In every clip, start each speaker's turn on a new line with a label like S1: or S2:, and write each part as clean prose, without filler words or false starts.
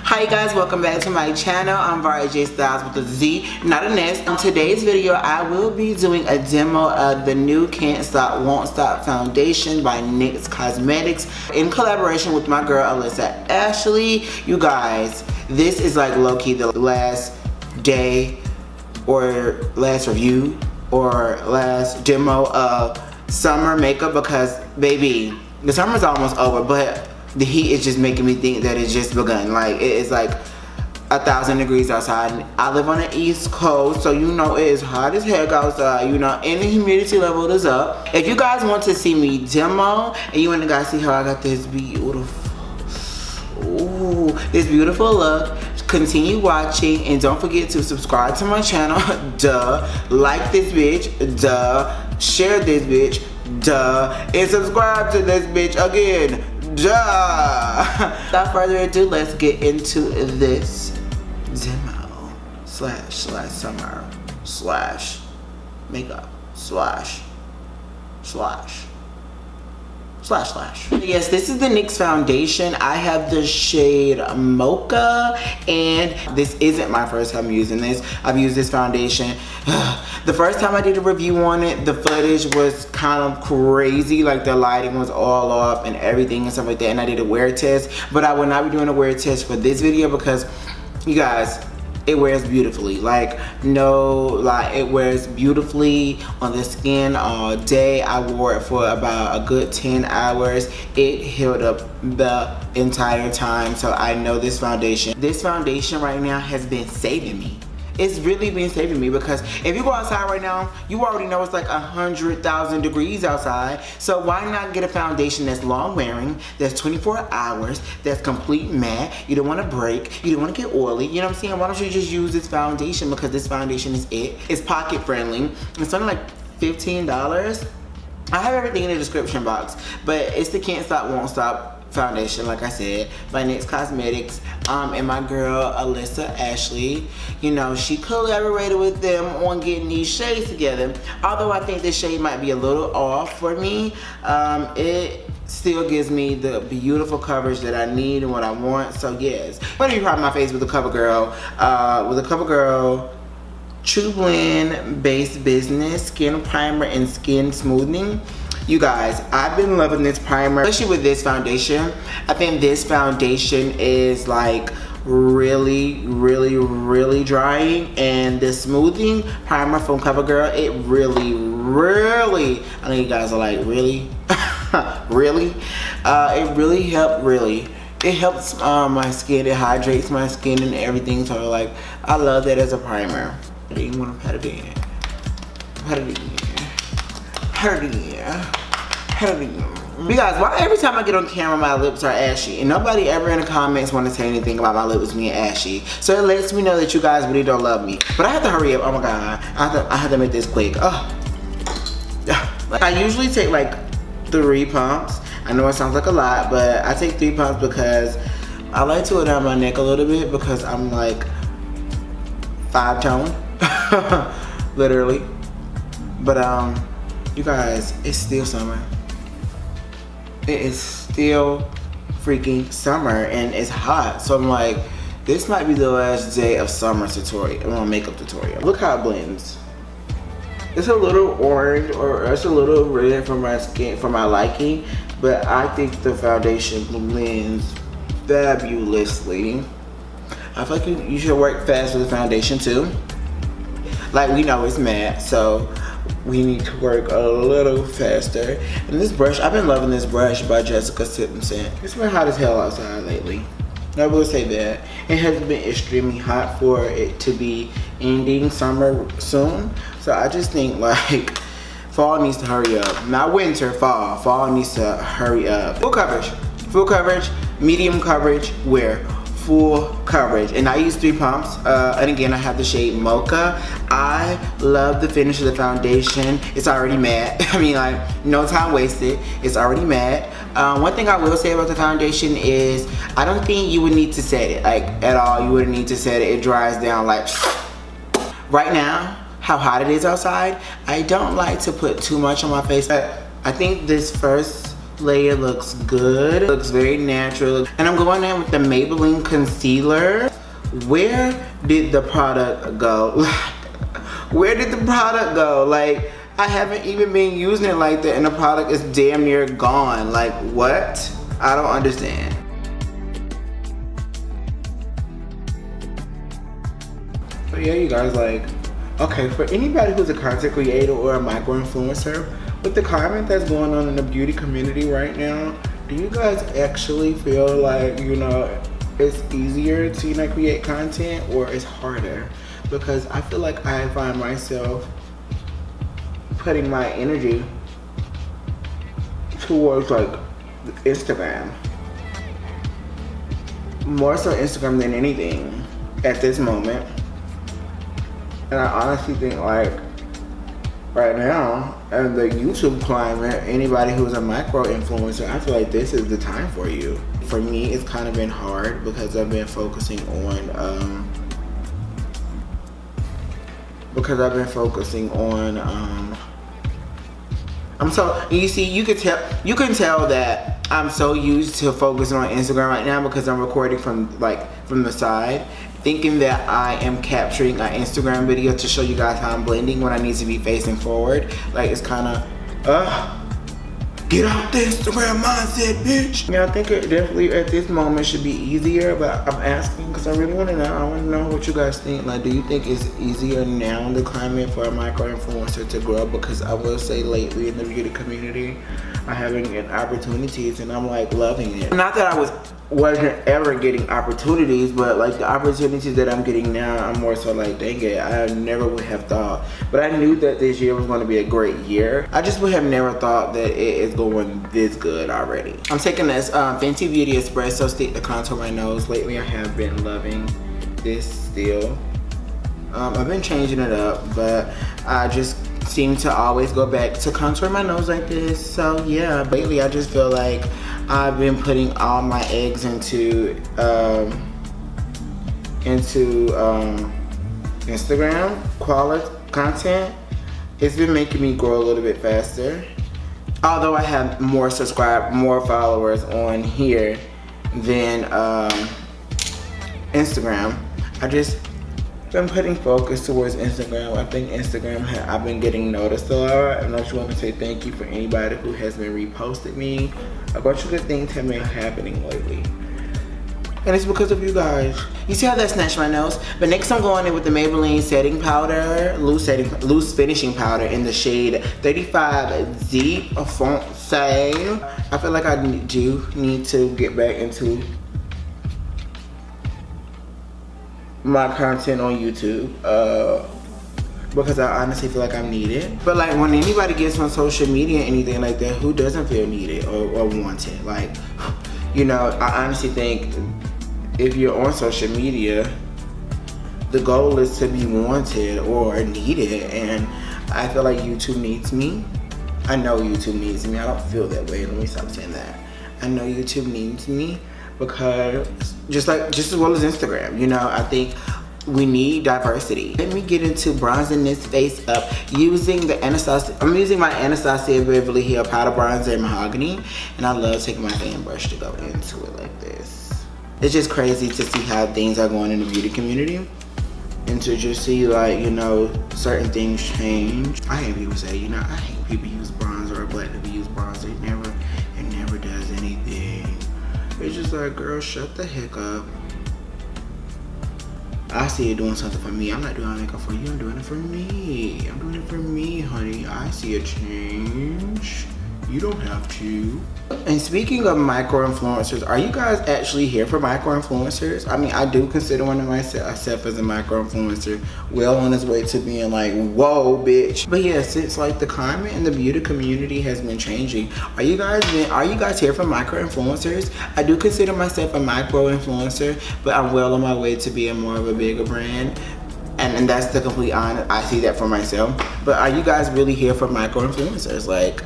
S1: Hi guys, welcome back to my channel. I'm Varijstylez with a Z, not an S. In today's video, I will be doing a demo of the new Can't Stop, Won't Stop foundation by NYX Cosmetics in collaboration with my girl Alyssa Ashley. You guys, this is like low-key the last day or last review or last demo of summer makeup because baby, the summer's almost over, but the heat is just making me think that it's just begun. Like, it is like 1,000 degrees outside. I live on the East Coast, so you know it is hot as heck outside, you know, and the humidity level is up. If you guys want to see me demo, and you want to guys see how I got this beautiful, this beautiful look, continue watching, and don't forget to subscribe to my channel, duh, like this bitch, duh, share this bitch, duh, and subscribe to this bitch again, duh. Without further ado, let's get into this demo slash summer slash makeup slash. Yes, this is the NYX foundation. I have the shade Mocha, and this isn't my first time using this. I've used this foundation. The first time I did a review on it, the footage was kind of crazy. Like, the lighting was all up and everything and stuff like that, and I did a wear test. But I will not be doing a wear test for this video because, you guys, it wears beautifully. Like, no lie, it wears beautifully on the skin all day. I wore it for about a good 10 hours. It held up the entire time. So I know this foundation right now has been saving me. It's really been saving me because if you go outside right now, you already know it's like 100,000 degrees outside. So why not get a foundation that's long wearing, that's 24 hours, that's complete matte. You don't want to break, you don't want to get oily, you know what I'm saying? Why don't you just use this foundation, because this foundation is it. It's pocket friendly. It's only like $15. I have everything in the description box, but it's the Can't Stop, Won't Stop foundation, like I said, by NYX Cosmetics, and my girl Alyssa Ashley. You know, she collaborated with them on getting these shades together. Although I think this shade might be a little off for me, it still gives me the beautiful coverage that I need and what I want. So yes, I'm gonna be proud of my face with the CoverGirl True Blend Base Business Skin Primer and Skin Smoothing. You guys, I've been loving this primer, especially with this foundation. I think this foundation is like really drying, and the smoothing primer from CoverGirl, it really, I know you guys are like, really? Really? It really helped, It helps my skin, it hydrates my skin and everything, so like, I love that as a primer. I didn't want to pat it in. Because why every time I get on camera my lips are ashy, and nobody ever in the comments want to say anything about my lips being ashy, so it lets me know that you guys really don't love me. But I have to hurry up. Oh my god, I have to make this quick. I usually take like 3 pumps. I know it sounds like a lot, but I take 3 pumps because I like to go down my neck a little bit because I'm like 5-tone literally. But you guys, it's still summer. It is still freaking summer and it's hot. So I'm like, this might be the last day of summer tutorial, makeup tutorial. Look how it blends. It's a little orange or it's a little red for my skin, for my liking, but I think the foundation blends fabulously. I feel like you should work fast with the foundation too. Like, we know it's matte, so we need to work a little faster. And this brush, I've been loving this brush by Jessica Simpson. It's been hot as hell outside lately. I will say that. It has been extremely hot for it to be ending summer soon. So I just think like fall needs to hurry up. Not winter, fall. Fall needs to hurry up. Full coverage, medium coverage, wear. Full coverage, and I use 3 pumps, and again I have the shade Mocha. I love the finish of the foundation. It's already matte. I mean, like, no time wasted. It's already matte. One thing I will say about the foundation is I don't think you would need to set it, like, at all. You wouldn't need to set it. It dries down like right now. How hot it is outside, I don't like to put too much on my face. I think this first layer looks good. It looks very natural. And I'm going in with the Maybelline Concealer. Where did the product go? Where did the product go? Like, I haven't even been using it like that and the product is damn near gone. Like, what? I don't understand. But yeah, you guys, like, okay, for anybody who's a content creator or a micro influencer, with the climate that's going on in the beauty community right now, do you guys actually feel like, you know, it's easier to, you know, create content, or it's harder? Because I feel like I find myself putting my energy towards like Instagram. More so Instagram than anything at this moment. And I honestly think, like, right now, in the YouTube climate, anybody who's a micro influencer, I feel like this is the time for you. For me, it's kind of been hard because I've been focusing on, you see, you can tell that I'm so used to focusing on Instagram right now because I'm recording from the side, thinking that I am capturing an Instagram video to show you guys how I'm blending when I need to be facing forward. Like, it's kind of, get out the Instagram mindset, bitch. Yeah, I think it definitely at this moment should be easier, but I'm asking because I really want to know. I want to know what you guys think. Like, do you think it's easier now in the climate for a micro influencer to grow? Because I will say lately in the beauty community, I haven't gotten opportunities and I'm like loving it. Not that I wasn't ever getting opportunities, but like the opportunities that I'm getting now, I'm more so like, dang it, I never would have thought. But I knew that this year was going to be a great year. I just would have never thought that it is going this good already. I'm taking this Fenty Beauty Espresso stick to contour my nose. Lately I have been loving this still. I've been changing it up, but I just seem to always go back to contour my nose like this. So yeah, lately I just feel like I've been putting all my eggs into Instagram quality content. It's been making me grow a little bit faster. Although I have more followers on here than Instagram, I just been putting focus towards Instagram. I think Instagram, I've been getting noticed a lot, and I just want to say thank you for anybody who has been reposting me. A bunch of good things have been happening lately, and it's because of you guys. You see how that snatched my nose? But next I'm going in with the Maybelline setting powder, loose finishing powder in the shade 35Z Foncé. I feel like I do need to get back into my content on YouTube because I honestly feel like I'm needed. But like, when anybody gets on social media, anything like that, who doesn't feel needed or wanted? Like, you know, I honestly think if you're on social media, the goal is to be wanted or needed, and I feel like YouTube needs me. I know YouTube needs me. I don't feel that way. Let me stop saying that. I know YouTube needs me because just as well as Instagram, you know, I think we need diversity. Let me get into bronzing this face up using the I'm using my anastasiabeverlyhill powder bronzer in Mahogany, and I love taking my fan brush to go into it like this. It's just crazy to see how things are going in the beauty community, and to just see, like, you know, certain things change. I hate people say, you know, I hate people use bronzer or black people use bronzer. It never does anything. It's just like, girl, shut the heck up. I see you doing something for me. I'm not doing makeup for you. I'm doing it for me. I'm doing it for me, honey. I see a change. You don't have to. And speaking of micro influencers, are you guys actually here for micro influencers? I mean, I do consider one of myself as a micro influencer, well on his way to being like, whoa, bitch. But yeah, since like the climate and the beauty community has been changing, are you guys here for micro influencers? I do consider myself a micro influencer, but I'm well on my way to being more of a bigger brand. And that's the complete honest. I see that for myself. But are you guys really here for micro influencers? Like,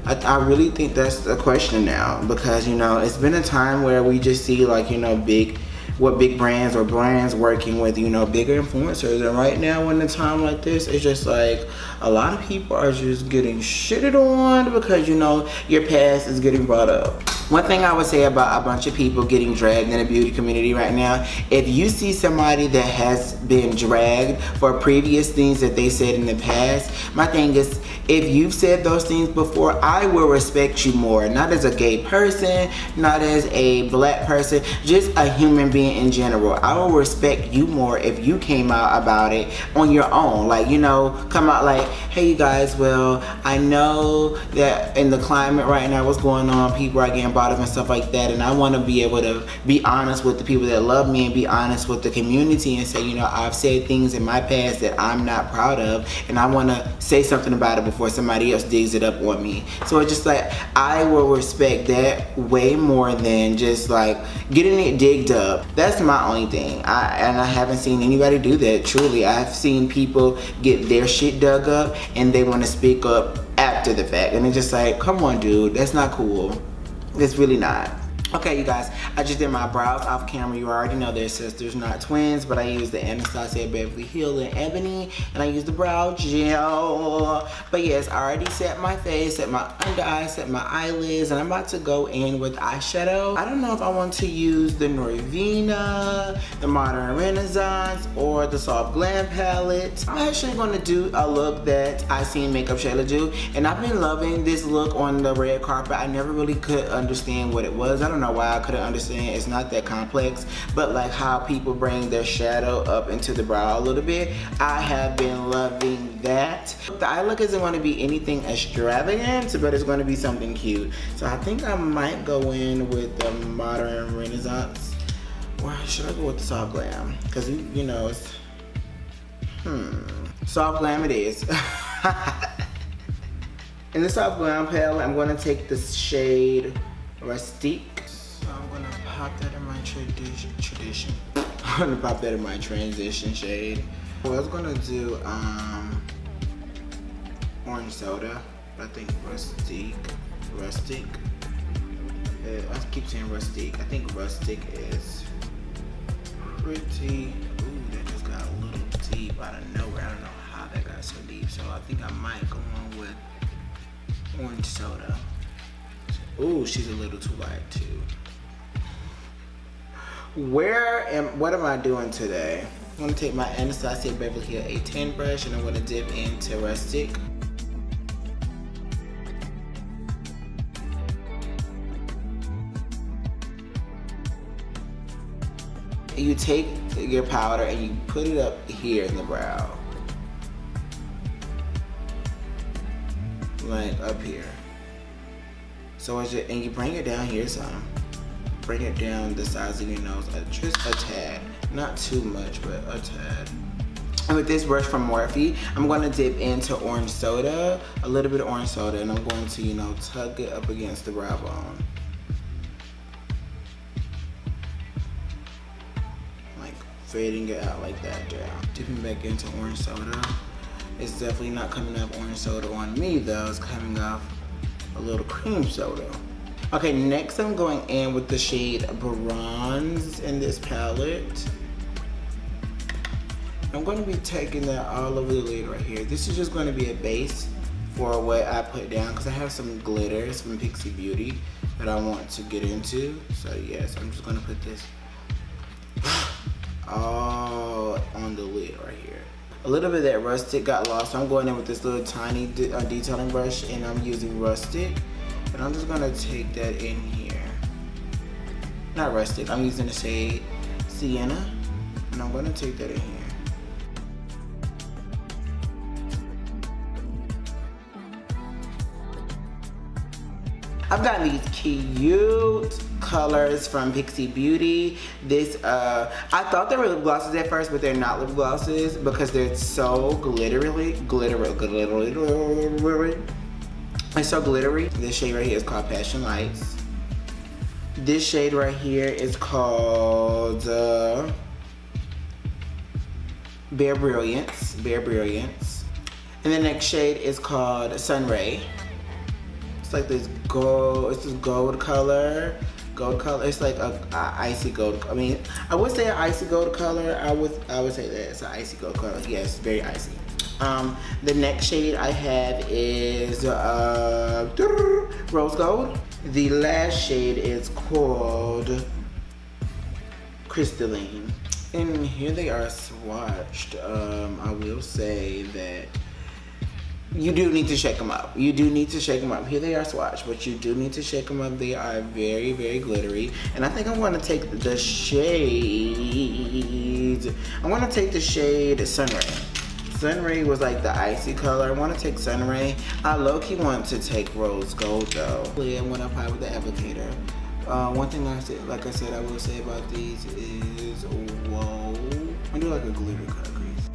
S1: I really think that's the question now, because, you know, it's been a time where we just see, like, you know, big what big brands or brands working with, you know, bigger influencers. And right now in a time like this, it's just like a lot of people are just getting shitted on because, you know, your past is getting brought up. One thing I would say about a bunch of people getting dragged in the beauty community right now, if you see somebody that has been dragged for previous things that they said in the past, my thing is, if you've said those things before, I will respect you more. Not as a gay person, not as a black person, just a human being in general. I will respect you more if you came out about it on your own. Like, you know, come out like, hey you guys, well, I know that in the climate right now, what's going on, people are getting brought up and stuff like that, and I want to be able to be honest with the people that love me and be honest with the community and say, you know, I've said things in my past that I'm not proud of, and I want to say something about it before somebody else digs it up on me. So it's just like, I will respect that way more than just like getting it digged up. That's my only thing. And I haven't seen anybody do that, truly. I've seen people get their shit dug up and they want to speak up after the fact, and it's just like, come on dude, that's not cool. It's really not. Okay, you guys, I just did my brows off camera. You already know they're sisters, not twins, but I used the AnastasiaBeverlyHills in Ebony, and I used the brow gel. But yes, I already set my face, set my under eye, set my eyelids, and I'm about to go in with eyeshadow. I don't know if I want to use the Norvina, the Modern Renaissance, or the Soft Glam palette. I'm actually going to do a look that I seen Makeup Shayla do, and I've been loving this look on the red carpet. I never really could understand what it was. I don't know why I couldn't understand. It's not that complex, but like how people bring their shadow up into the brow a little bit. I have been loving that. The eye look isn't going to be anything extravagant, but it's going to be something cute. So I think I might go in with the Modern Renaissance. Or should I go with the Soft Glam? Because you know, it's Soft Glam it is. In the Soft Glam palette, I'm going to take the shade Rustique. So I'm gonna pop that in my tradition. I'm gonna pop that in my transition shade. Well, I was gonna do orange soda. I think rustic. I keep saying rustic. I think rustic is pretty. Ooh, that just got a little deep out of nowhere. I don't know how that got so deep. So I think I might go on with orange soda. Ooh, she's a little too light too. What am I doing today? I'm gonna take my AnastasiaBeverlyHills A10 brush and I'm gonna dip into Rustic. You take your powder and you put it up here in the brow. Like up here. So and you bring it down here some. Bring it down the size of your nose, just a tad. Not too much, but a tad. And with this brush from Morphe, I'm gonna dip into orange soda, a little bit of orange soda, and I'm going to, you know, tug it up against the brow bone. Like fading it out like that down. Dipping back into orange soda. It's definitely not coming up orange soda on me though, it's coming off a little cream soda. Okay, next I'm going in with the shade Bronze in this palette. I'm going to be taking that all over the lid right here. This is just going to be a base for what I put down because I have some glitters from Pixie Beauty that I want to get into. So yes, I'm just going to put this all on the lid right here. A little bit of that Rustic got lost, so I'm going in with this little tiny detailing brush, and I'm using Rustic. And I'm just gonna take that in here. Not Rustic, I'm using the shade Sienna, and I'm gonna take that in here. I've gotten these cute colors from Pixie Beauty. This, I thought they were lip glosses at first, but they're not lip glosses because they're so glittery. It's so glittery. This shade right here is called Passion Lights. This shade right here is called Bare Brilliance. And the next shade is called Sunray. It's like this gold, it's this gold color. gold color. It's like a icy gold. I mean, I would say an icy gold color. I would say that it's an icy gold color. Yes, very icy. The next shade I have is rose gold. The last shade is called Crystalline. And here they are swatched. I will say that you do need to shake them up. You do need to shake them up. Here they are swatched, but you do need to shake them up. They are very, very glittery. And I think I'm going to take the shade. I'm going to take the shade Sunray. Sunray was like the icy color. I want to take Sunray. I low-key want to take rose gold though. I'm going to apply with the applicator. One thing like I said, I will say about these is, whoa. I do like a glitter cut crease.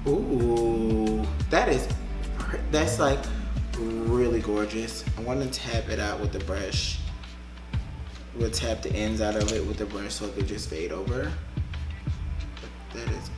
S1: Ooh, that's like really gorgeous. I want to tap it out with the brush. We'll tap the ends out of it with the brush so it could just fade over. That is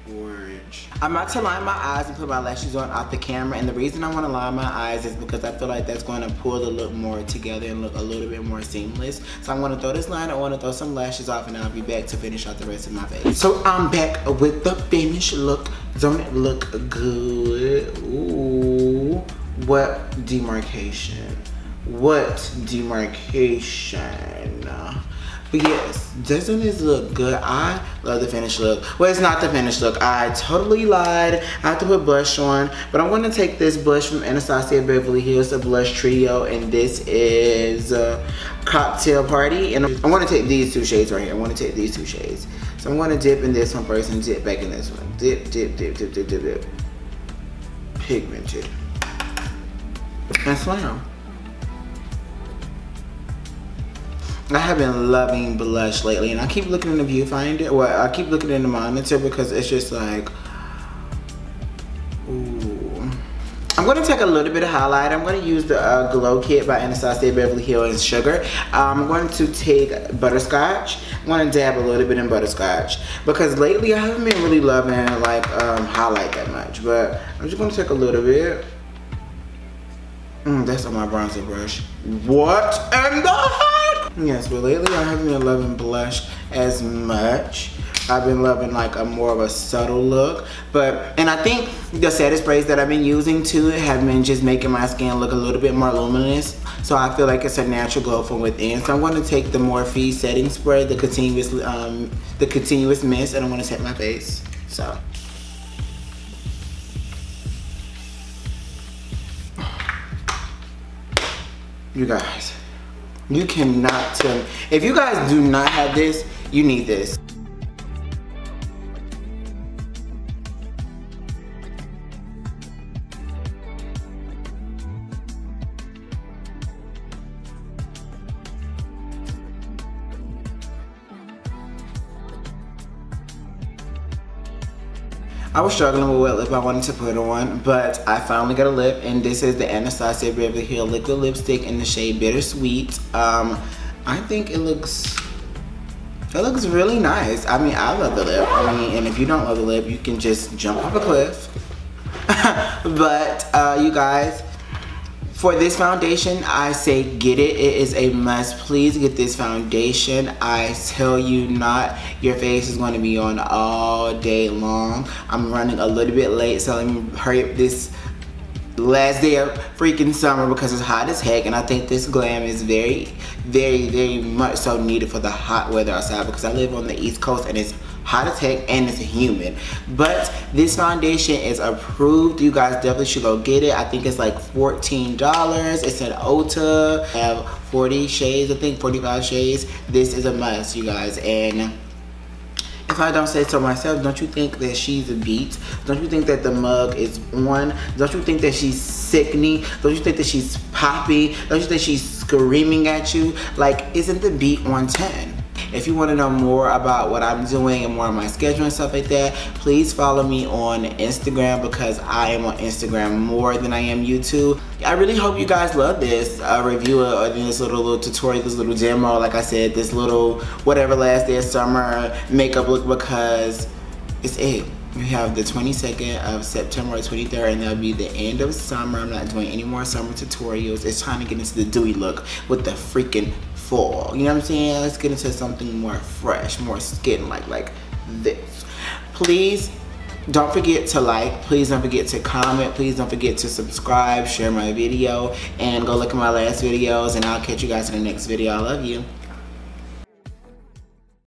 S1: gorgeous. I'm about to line my eyes and put my lashes on off the camera, and the reason I want to line my eyes is because I feel like that's going to pull the look more together and look a little bit more seamless. So I'm going to throw this liner on and throw some lashes off, and I'll be back to finish out the rest of my face. So I'm back with the finished look. Don't it look good? Ooh, what demarcation. What demarcation. But yes, doesn't this look good? I love the finished look. Well, it's not the finished look. I totally lied. I have to put blush on, but I'm going to take this blush from anastasiabeverlyhills, the blush trio, and this is Cocktail Party. And I'm going to take these two shades right here. I want to take these two shades. So I'm going to dip in this one first and dip back in this one. Dip, dip, dip, dip, dip, dip, dip. Pigmented. And slam. I have been loving blush lately, and I keep looking in the viewfinder. Well, I keep looking in the monitor because it's just like, ooh. I'm going to take a little bit of highlight. I'm going to use the GRWM by anastasiabeverlyhill and Sugar. I'm going to take Butterscotch. I'm going to dab a little bit in Butterscotch because lately I haven't been really loving like highlight that much, but I'm just going to take a little bit. That's on my bronzer brush. What in the heck? Yes, but lately I haven't been loving blush as much. I've been loving like a more of a subtle look. And I think the setting sprays that I've been using too have been just making my skin look a little bit more luminous. So I feel like it's a natural glow from within. So I'm going to take the Morphe setting spray, the continuous mist, and I'm going to set my face. So. You guys, you cannot tell me. If you guys do not have this, you need this. I was struggling with what lip I wanted to put on, but I finally got a lip, and this is the anastasiabeverlyhill liquid lipstick in the shade Bittersweet. I think it looks really nice. I mean, I love the lip. I mean, and if you don't love the lip, you can just jump off a cliff. But you guys, for this foundation, I say get it. It is a must. Please get this foundation. I tell you not, your face is going to be on all day long. I'm running a little bit late, so let me hurry up this last day of freaking summer because it's hot as heck, and I think this Glam is very, very, very much so needed for the hot weather outside because I live on the East Coast and it's hot as heck and it's humid. But this foundation is approved. You guys definitely should go get it. I think it's like $14. It's at Ulta. I have 40 shades, I think 45 shades. This is a must, you guys. And if I don't say so myself, don't you think that she's a beat? Don't you think that the mug is on? Don't you think that she's sickening? Don't you think that she's poppy? Don't you think she's screaming at you? Like, isn't the beat 110? If you want to know more about what I'm doing and more of my schedule and stuff like that, please follow me on Instagram because I am on Instagram more than I am YouTube. I really hope you guys love this review or this little tutorial, this little demo, like I said, this little whatever last day of summer makeup look because it's it. We have the 22nd of September, 23rd, and that'll be the end of summer. I'm not doing any more summer tutorials. It's time to get into the dewy look with the freaking fall. You know what I'm saying? Let's get into something more fresh, more skin-like, like this. Please don't forget to like, please don't forget to comment, please don't forget to subscribe, share my video, and go look at my last videos, and I'll catch you guys in the next video. I love you.